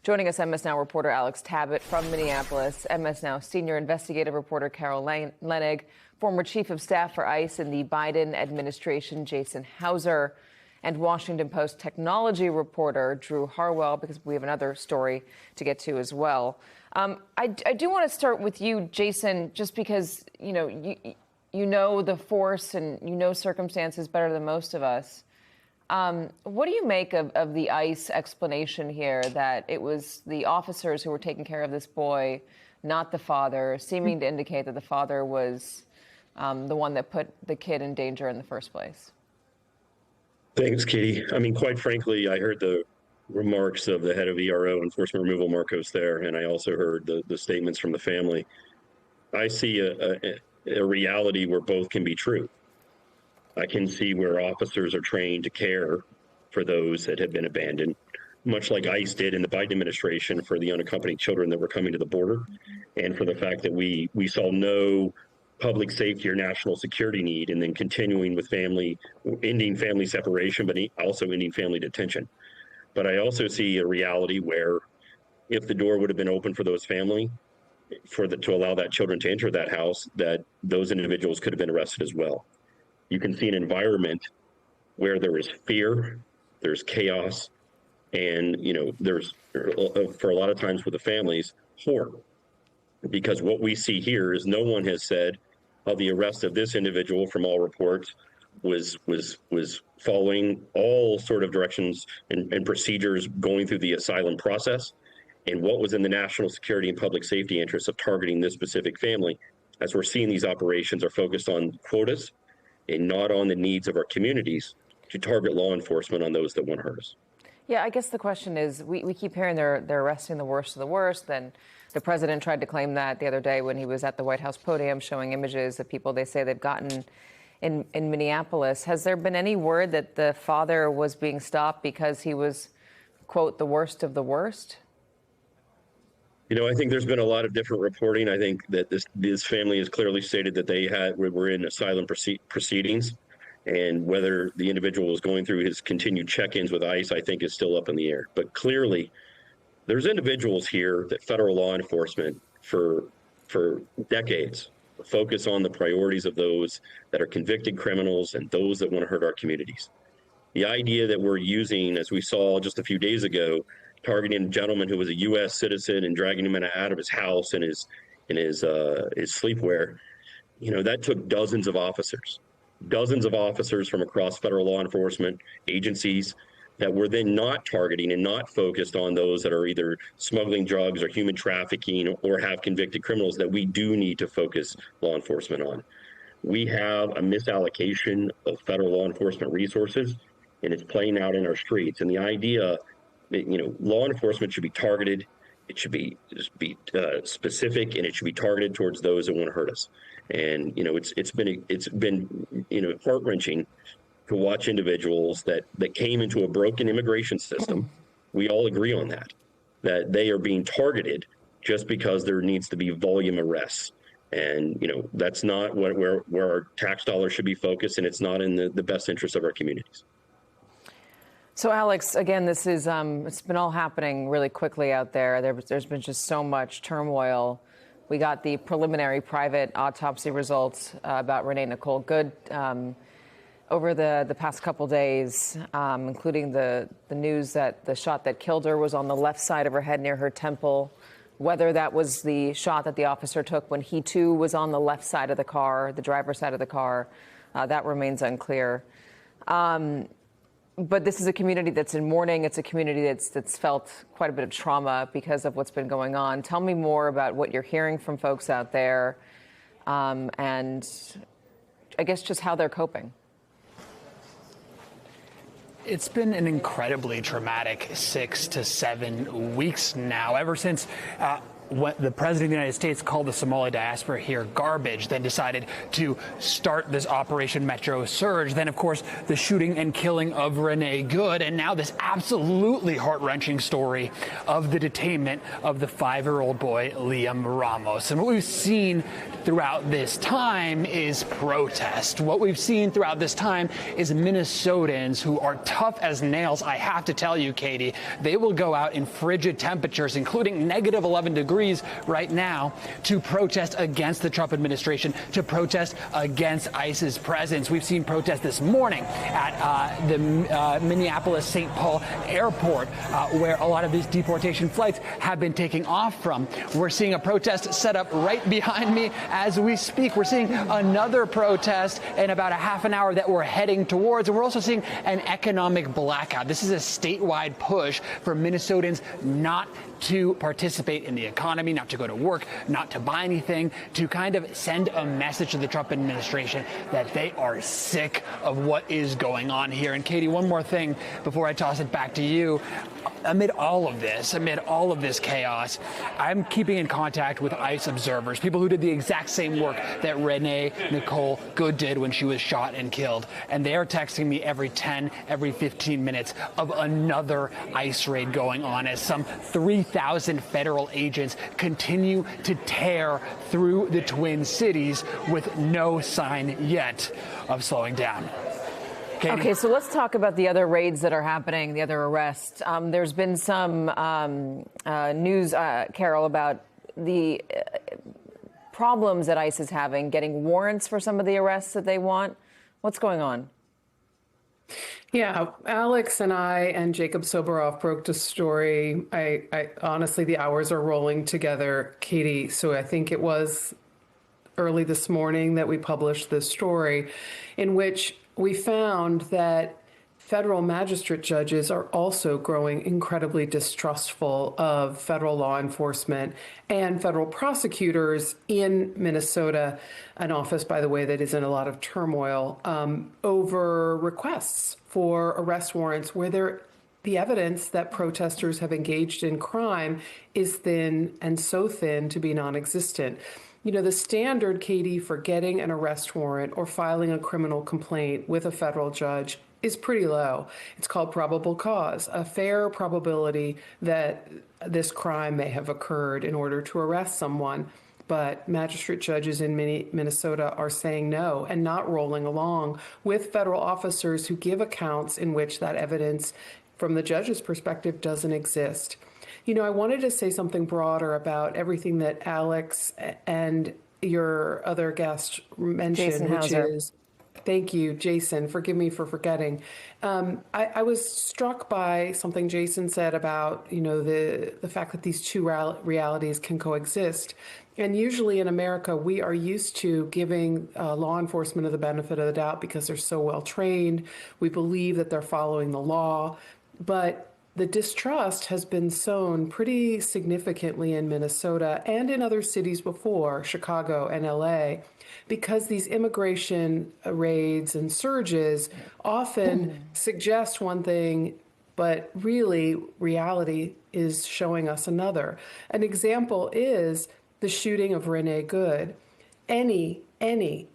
Joining us, MS Now reporter Alex Tabbitt from Minneapolis, MS Now senior investigative reporter Carol Leonnig, former chief of staff for ICE in the Biden administration Jason Hauser, and Washington Post technology reporter Drew Harwell, because we have another story to get to as well. I do want to start with you, Jason, just because, you know the force and you know circumstances better than most of us. What do you make of the ICE explanation here that it was the officers who were taking care of this boy, not the father, seeming to indicate that the father was the one that put the kid in danger in the first place? Thanks, Katie. I mean, quite frankly, I heard the remarks of the head of ERO, Enforcement Removal, Marcos there, and I also heard the statements from the family. I see a reality where both can be true. I can see where officers are trained to care for those that have been abandoned, much like ICE did in the Biden administration for the unaccompanied children that were coming to the border, and for the fact that we saw no public safety or national security need, and then continuing with ending family separation, but also ending family detention. But I also see a reality where if the door would have been open for those family, to allow that children to enter that house, that those individuals could have been arrested as well. You can see an environment where there is fear, there's chaos, and there's, for a lot of times with the families, horror. Because what we see here is no one has said, the arrest of this individual, from all reports, was following all sort of directions and procedures going through the asylum process, and what was in the national security and public safety interests of targeting this specific family. As we're seeing, these operations are focused on quotas and not on the needs of our communities to target law enforcement on those that want to hurt us. Yeah, I guess the question is, we keep hearing they're arresting the worst of the worst. Then the president tried to claim that the other day when he was at the White House podium showing images of people they say they've gotten in Minneapolis. Has there been any word that the father was being stopped because he was, quote, the worst of the worst? I think there's been a lot of different reporting. I think that this family has clearly stated that were in asylum proceedings, and whether the individual was going through his continued check-ins with ICE, I think, is still up in the air. But clearly, there's individuals here that federal law enforcement for decades focus on the priorities of those that are convicted criminals and those that want to hurt our communities. The idea that we're using, as we saw just a few days ago, targeting a gentleman who was a U.S. citizen and dragging him out of his house and his sleepwear, that took dozens of officers from across federal law enforcement agencies that were then not targeting and not focused on those that are either smuggling drugs or human trafficking or have convicted criminals that we do need to focus law enforcement on. We have a misallocation of federal law enforcement resources, and it's playing out in our streets. And the idea that, law enforcement should be targeted, it should be specific, and it should be targeted towards those that want to hurt us. And it's been heart-wrenching to watch individuals that came into a broken immigration system. We all agree on that they are being targeted just because there needs to be volume arrests. And that's not where our tax dollars should be focused, and it's not in the best interest of our communities. So, Alex, again, this is it's been all happening really quickly out there. There's been just so much turmoil. We got the preliminary private autopsy results about Renee Nicole Good over the past couple days, including the news that the shot that killed her was on the left side of her head near her temple. Whether that was the shot that the officer took when he, too, was on the left side of the car, the driver's side of the car, that remains unclear. But this is a community that's in mourning. It's a community that's felt quite a bit of trauma because of what's been going on. Tell me more about what you're hearing from folks out there, and I guess just how they're coping. It's been an incredibly traumatic 6 to 7 weeks now, ever since what the president of the United States called the Somali diaspora here garbage, then decided to start this Operation Metro Surge. Then, of course, the shooting and killing of Renee Good, and now this absolutely heart-wrenching story of the detainment of the 5-year-old boy, Liam Ramos. And what we've seen throughout this time is protest. What we've seen throughout this time is Minnesotans who are tough as nails. I have to tell you, Katie, they will go out in frigid temperatures, including negative 11 degrees right now, to protest against the Trump administration, to protest against ICE's presence. We've seen protests this morning at the Minneapolis-St. Paul airport, where a lot of these deportation flights have been taking off from. We're seeing a protest set up right behind me as we speak. We're seeing another protest in about a half an hour that we're heading towards. And we're also seeing an economic blackout. This is a statewide push for Minnesotans not to participate in the economy, not to go to work, not to buy anything, to kind of send a message to the Trump administration that they are sick of what is going on here. And Katie, one more thing before I toss it back to you. Amid all of this chaos, I'm keeping in contact with ICE observers, people who did the exact same work that Renee Nicole Good did when she was shot and killed. And they are texting me every 10, every 15 minutes of another ICE raid going on as some 3,000 federal agents continue to tear through the Twin Cities with no sign yet of slowing down. Katie? Okay, so let's talk about the other raids that are happening, the other arrests. There's been some news, Carol, about the problems that ICE is having getting warrants for some of the arrests that they want. What's going on? Yeah, Alex and I and Jacob Soboroff broke the story. I honestly, the hours are rolling together, Katie. So I think it was early this morning that we published this story in which we found that federal magistrate judges are also growing incredibly distrustful of federal law enforcement and federal prosecutors in Minnesota, an office, by the way, that is in a lot of turmoil, over requests for arrest warrants where the evidence that protesters have engaged in crime is thin and so thin to be non-existent. You know, the standard, Katie, for getting an arrest warrant or filing a criminal complaint with a federal judge is pretty low. It's called probable cause, a fair probability that this crime may have occurred in order to arrest someone. But magistrate judges in Minnesota are saying no and not rolling along with federal officers who give accounts in which that evidence, from the judge's perspective, doesn't exist. You know, I wanted to say something broader about everything that Alex and your other guest mentioned, Jason which Hauser. is, thank you, Jason. Forgive me for forgetting. I was struck by something Jason said about, you know, the fact that these two realities can coexist. And usually in America, we are used to giving law enforcement the benefit of the doubt because they're so well trained. We believe that they're following the law. But the distrust has been sown pretty significantly in Minnesota and in other cities before, Chicago and LA, because these immigration raids and surges often suggest one thing, but really reality is showing us another. An example is the shooting of Renee Good. Any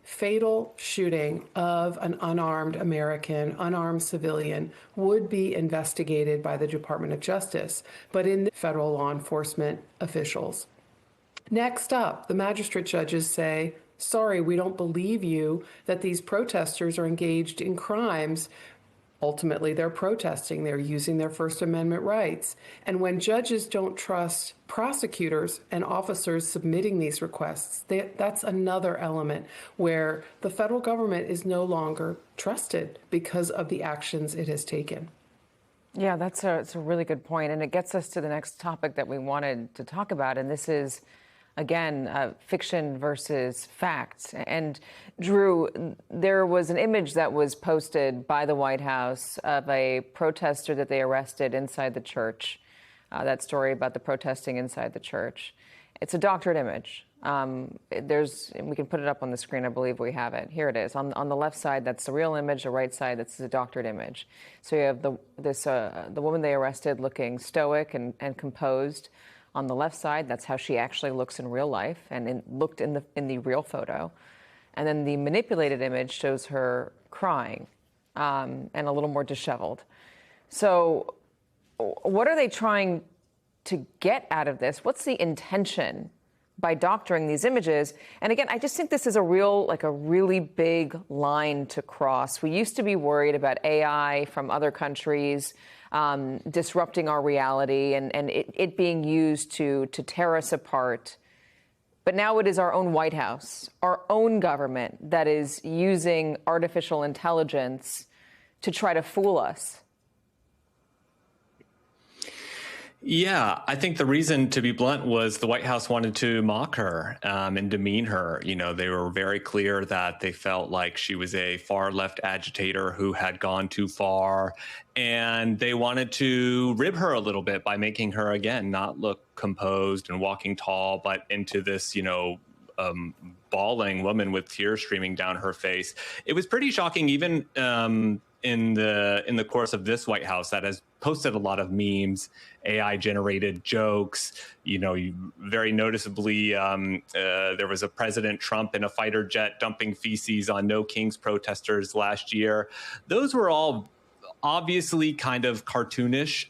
fatal shooting of an unarmed American, unarmed civilian would be investigated by the Department of Justice, but in the federal law enforcement officials. Next up, the magistrate judges say, sorry, we don't believe you that these protesters are engaged in crimes. Ultimately, they're protesting. They're using their First Amendment rights. And when judges don't trust prosecutors and officers submitting these requests, that's another element where the federal government is no longer trusted because of the actions it has taken. Yeah, it's a really good point. And it gets us to the next topic that we wanted to talk about. And this is, again, fiction versus facts. And Drew, there was an image that was posted by the White House of a protester that they arrested inside the church. That story about the protesting inside the church. It's a doctored image. We can put it up on the screen. I believe we have it. Here it is. On the left side, that's the real image. The right side, that's the doctored image. So you have the woman they arrested looking stoic and composed on the left side. That's how she actually looks in real life and looked in the real photo. And then the manipulated image shows her crying and a little more disheveled. So what are they trying to get out of this? What's the intention by doctoring these images? And again, I just think this is a really big line to cross. We used to be worried about AI from other countries disrupting our reality and it being used to tear us apart. But now it is our own White House, our own government that is using artificial intelligence to try to fool us. Yeah, I think the reason, to be blunt, was the White House wanted to mock her and demean her. You know, they were very clear that they felt like she was a far left agitator who had gone too far. And they wanted to rib her a little bit by making her, again, not look composed and walking tall, but into this, bawling woman with tears streaming down her face. It was pretty shocking, even in the course of this White House, that has posted a lot of memes, AI generated jokes. Very noticeably, there was a President Trump in a fighter jet dumping feces on No Kings protesters last year. Those were all obviously kind of cartoonish.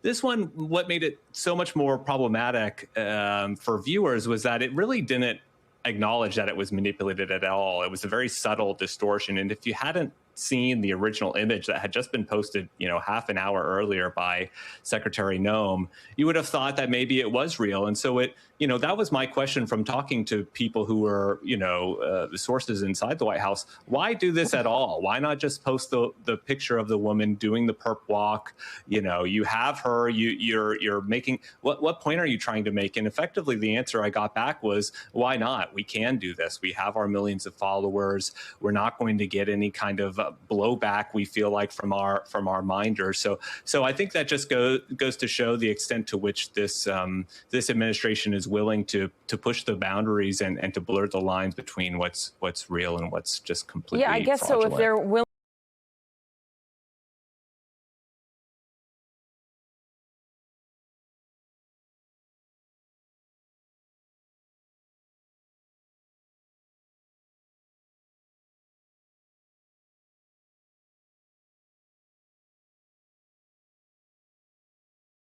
This one, what made it so much more problematic for viewers was that it really didn't acknowledge that it was manipulated at all. It was a very subtle distortion. And if you hadn't seen the original image that had just been posted, half an hour earlier by Secretary Noem, you would have thought that maybe it was real. And so that was my question from talking to people who were, the sources inside the White House. Why do this at all? Why not just post the picture of the woman doing the perp walk? You have her, you're making, what point are you trying to make? And effectively the answer I got back was, why not? We can do this. We have our millions of followers. We're not going to get any kind of blowback, we feel like, from our minders. So I think that just goes to show the extent to which this administration is willing to push the boundaries and to blur the lines between what's real and what's just completely I guess fraudulent. so. If they're willing